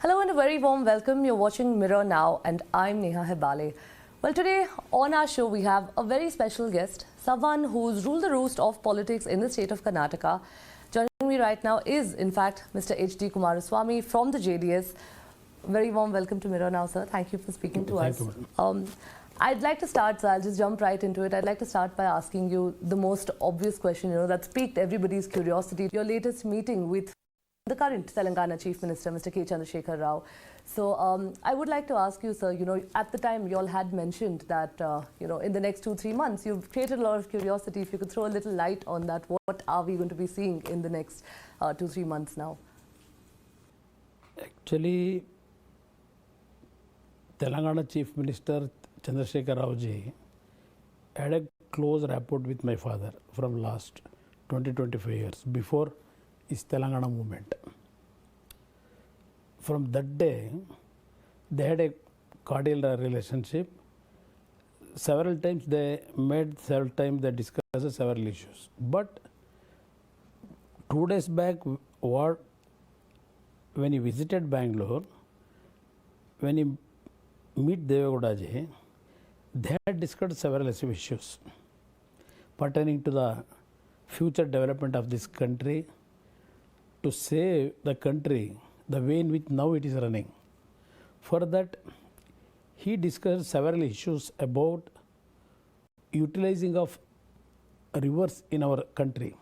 Hello and a very warm welcome. You're watching Mirror Now and I'm Neha Hebbale. Well, today on our show we have a very special guest, someone who's ruled the roost of politics in the state of Karnataka. Joining me right now is, in fact, Mr. H.D. Kumaraswamy from the JDS. Very warm welcome to Mirror Now, sir. Thank you for speaking to us. I'd like to start, so I'll just jump right into it. I'd like to start by asking you the most obvious question, that's piqued everybody's curiosity. Your latest meeting with the current Telangana Chief Minister, Mr. K. Chandrashekhar Rao. So I would like to ask you, sir, at the time you all had mentioned that, in the next 2-3 months, you've created a lot of curiosity. If you could throw a little light on that, what are we going to be seeing in the next 2-3 months now? Actually, Telangana Chief Minister Chandrashekhar Rao ji had a close rapport with my father from last 20-25 years before his Telangana movement. From that day, they had a cordial relationship. Several times they met, several times they discussed several issues. But 2 days back, when he visited Bangalore, when he met Devegowda ji, they had discussed several issues pertaining to the future development of this country, to save the country the way in which now it is running. For that, he discussed several issues about utilizing of rivers in our country.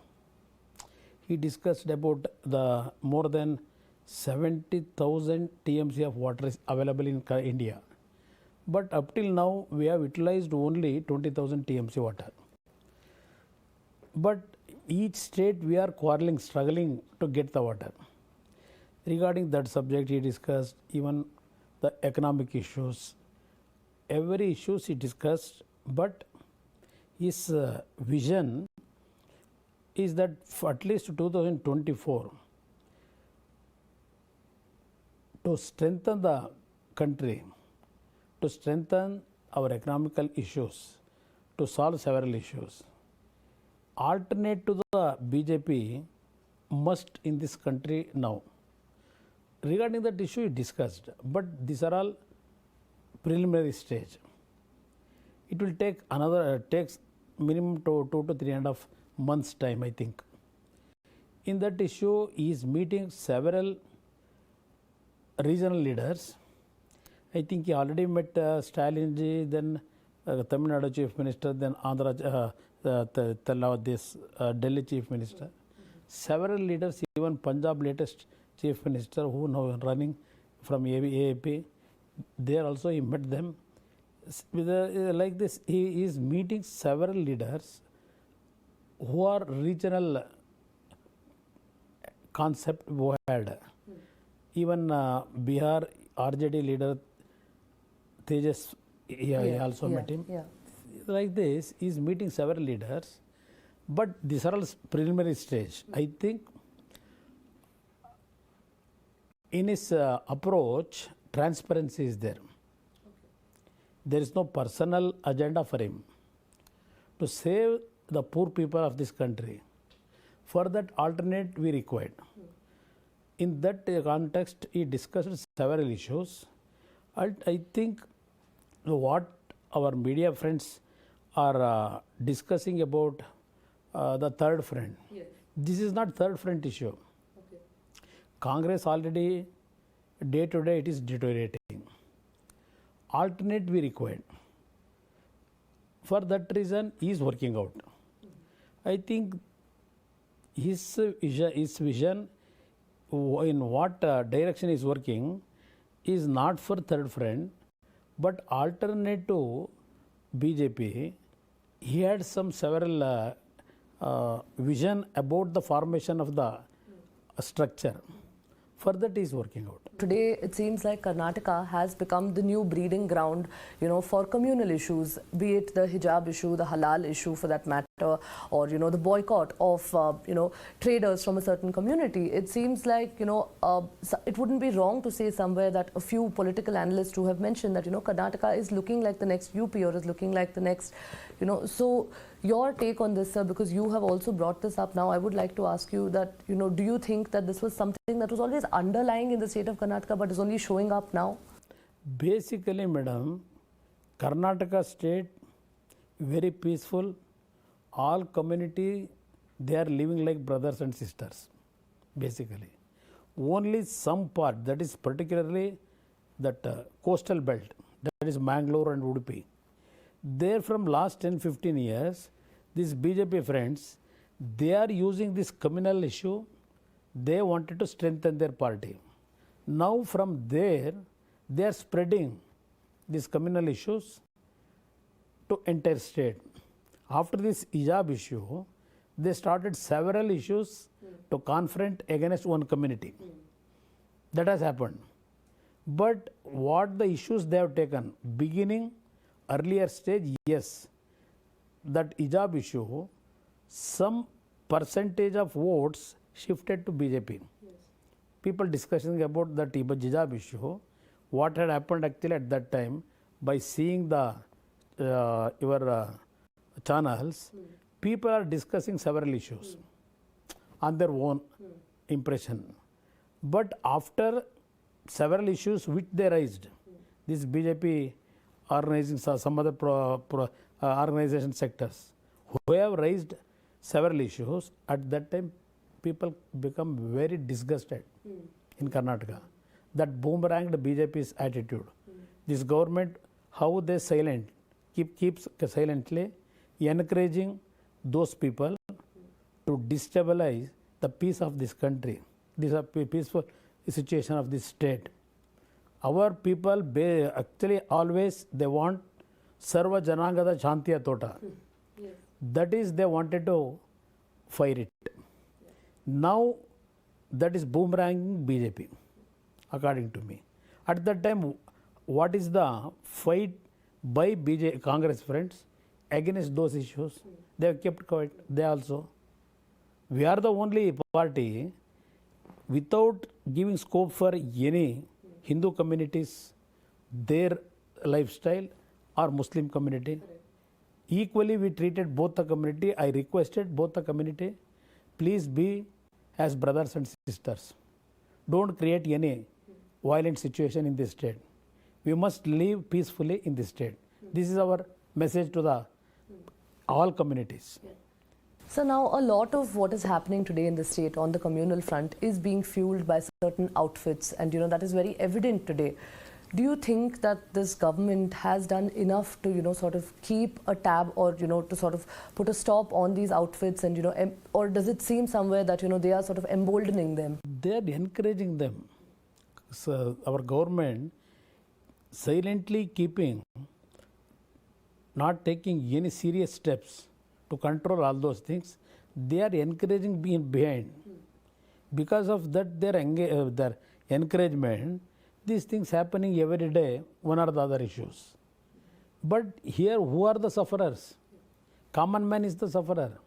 He discussed about the more than 70,000 TMC of water is available in India. But up till now, we have utilized only 20,000 TMC water. But each state we are quarreling, struggling to get the water. Regarding that subject, he discussed even the economic issues. Every issue he discussed, but his vision is that for at least 2024, to strengthen the country, to strengthen our economical issues, to solve several issues, alternate to the BJP must in this country now. Regarding that issue, he discussed, but these are all preliminary stage. It will take takes minimum 2 to 3.5 months time, I think. In that issue, he is meeting several regional leaders. I think he already met Stalin ji, then Tamil Nadu Chief Minister, then Andhra, Delhi Chief Minister. Several leaders, even Punjab latest Chief Minister who now running from AAP, there also he met them. Like this, he is meeting several leaders who are regional concept who had. Even Bihar RJD leader Tejas, he also met him. Yeah. Like this, he is meeting several leaders, but these are all preliminary stage. I think in his approach, transparency is there. There is no personal agenda for him to save the poor people of this country. For that alternate we required. In that context, he discussed several issues. I think what our media friends are discussing about the third front. Yes. This is not third front issue. Okay. Congress already day to day it is deteriorating. Alternate we required. For that reason, he is working out. I think his vision in what direction is working is not for third front, but alternate to BJP. He had some several vision about the formation of the structure. For that he is working out. Today, it seems like Karnataka has become the new breeding ground, for communal issues, be it the hijab issue, the halal issue for that matter. or the boycott of traders from a certain community. It seems like it wouldn't be wrong to say somewhere that a few political analysts who have mentioned that Karnataka is looking like the next UP or is looking like the next so your take on this, sir, because you have also brought this up now. I would like to ask you that do you think that this was something that was always underlying in the state of Karnataka but is only showing up now? Basically, madam, Karnataka state very peaceful. All community, they are living like brothers and sisters, basically. Only some part, that is particularly that coastal belt, that is Mangalore and Udupi. There from last 10-15 years, these BJP friends, they are using this communal issue, they wanted to strengthen their party. Now from there, they are spreading these communal issues to entire state. After this hijab issue, they started several issues to confront against one community. That has happened. But what the issues they have taken, beginning, earlier stage, yes, that hijab issue, some percentage of votes shifted to BJP. Yes. People discussing about that hijab issue, what had happened actually at that time, by seeing the your channels, people are discussing several issues on their own impression. But after several issues which they raised, this BJP organizing some other organization sectors who have raised several issues, at that time people become very disgusted in Karnataka. That boomeranged BJP's attitude. This government, how they keeps silently encouraging those people to destabilize the peace of this country, this peaceful situation of this state. Our people actually always they want Sarva Janangada Shantiya Tota. Yes. That is they wanted to fire it. Yes. Now that is boomeranging BJP, according to me. At that time, what is the fight by Congress friends against those issues? They have kept quiet. They also. We are the only party without giving scope for any Hindu communities, their lifestyle, or Muslim community. Correct. Equally, we treated both the community. I requested both the community, please be as brothers and sisters. Don't create any violent situation in this state. We must live peacefully in this state. This is our message to the all communities. Yeah. So now a lot of what is happening today in the state on the communal front is being fueled by certain outfits, and that is very evident today. Do you think that this government has done enough to sort of keep a tab or to sort of put a stop on these outfits, and or does it seem somewhere that they are sort of emboldening them? They are encouraging them. So our government silently keeping, not taking any serious steps to control all those things, they are encouraging being behind. Because of that, their encouragement, these things happening every day, one or the other issues. But here, who are the sufferers? Common man is the sufferer.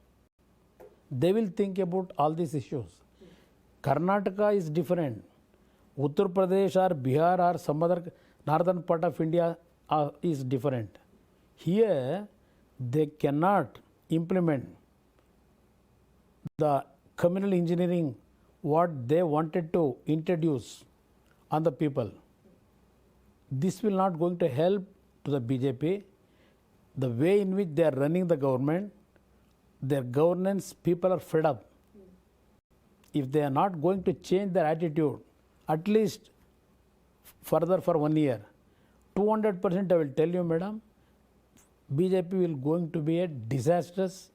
They will think about all these issues. Karnataka is different. Uttar Pradesh or Bihar or some other northern part of India is different. Here, they cannot implement the communal engineering what they wanted to introduce on the people. This will not going to help to the BJP. The way in which they are running the government, their governance, people are fed up. If they are not going to change their attitude, at least further for 1 year, 200% I will tell you, madam, BJP will going to be a disastrous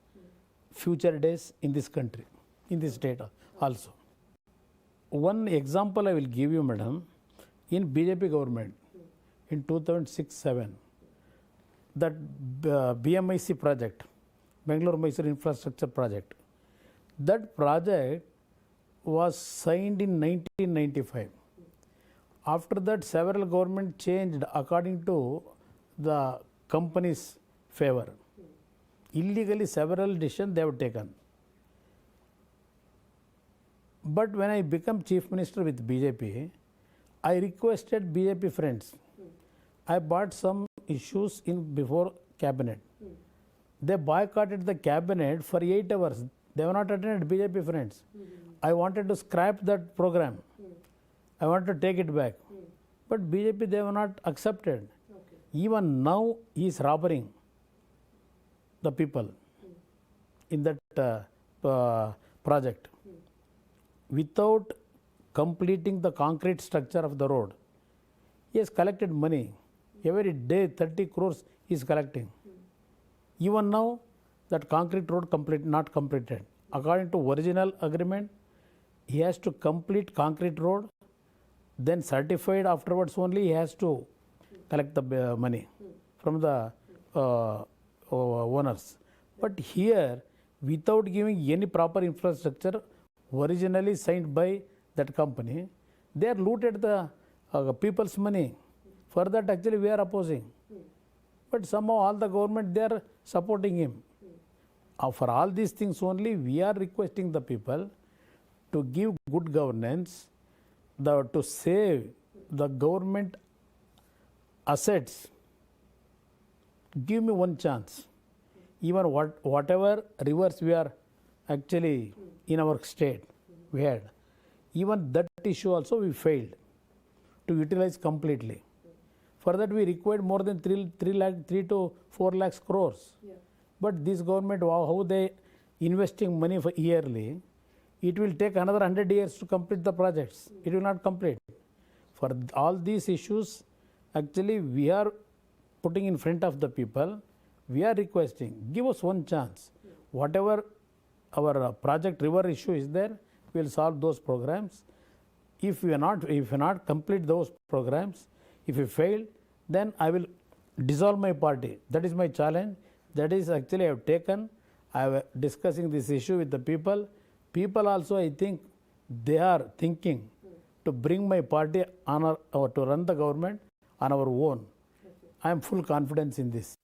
future days in this country, in this state also. One example I will give you, madam, in BJP government in 2006-07, that BMIC project, Bangalore-Mysore Infrastructure Project, that project was signed in 1995. After that, several government changed according to the company's favor. illegally several decisions they have taken. But when I became chief minister with BJP, I requested BJP friends. I brought some issues in before cabinet. They boycotted the cabinet for 8 hours. They were not attended, BJP friends. I wanted to scrap that program. I wanted to take it back. But BJP, they were not accepted. Even now, he is robbing the people in that project. Without completing the concrete structure of the road, he has collected money. Every day, 30 crores he is collecting. Even now, that concrete road not completed. According to original agreement, he has to complete concrete road, then certified afterwards only he has to collect the money from the owners. But here, without giving any proper infrastructure, originally signed by that company, they are looted the people's money. For that, actually, we are opposing. But somehow all the government, they are supporting him. For all these things only, we are requesting the people to give good governance, to save the government assets. Give me one chance. Even whatever rivers we are actually in our state, we had, even that issue also we failed to utilize completely. For that we required more than 3 to 4 lakhs crores. But this government, how they investing money for yearly, it will take another 100 years to complete the projects. It will not complete. For all these issues, actually we are putting in front of the people. We are requesting, give us one chance. Whatever our project river issue is there, we will solve those programs. If we not complete those programs, if we fail, then I will dissolve my party. That is my challenge. That is actually I have taken. I am discussing this issue with the people. People also, I think, they are thinking to bring my party on to run the government on our own. I am full confidence in this.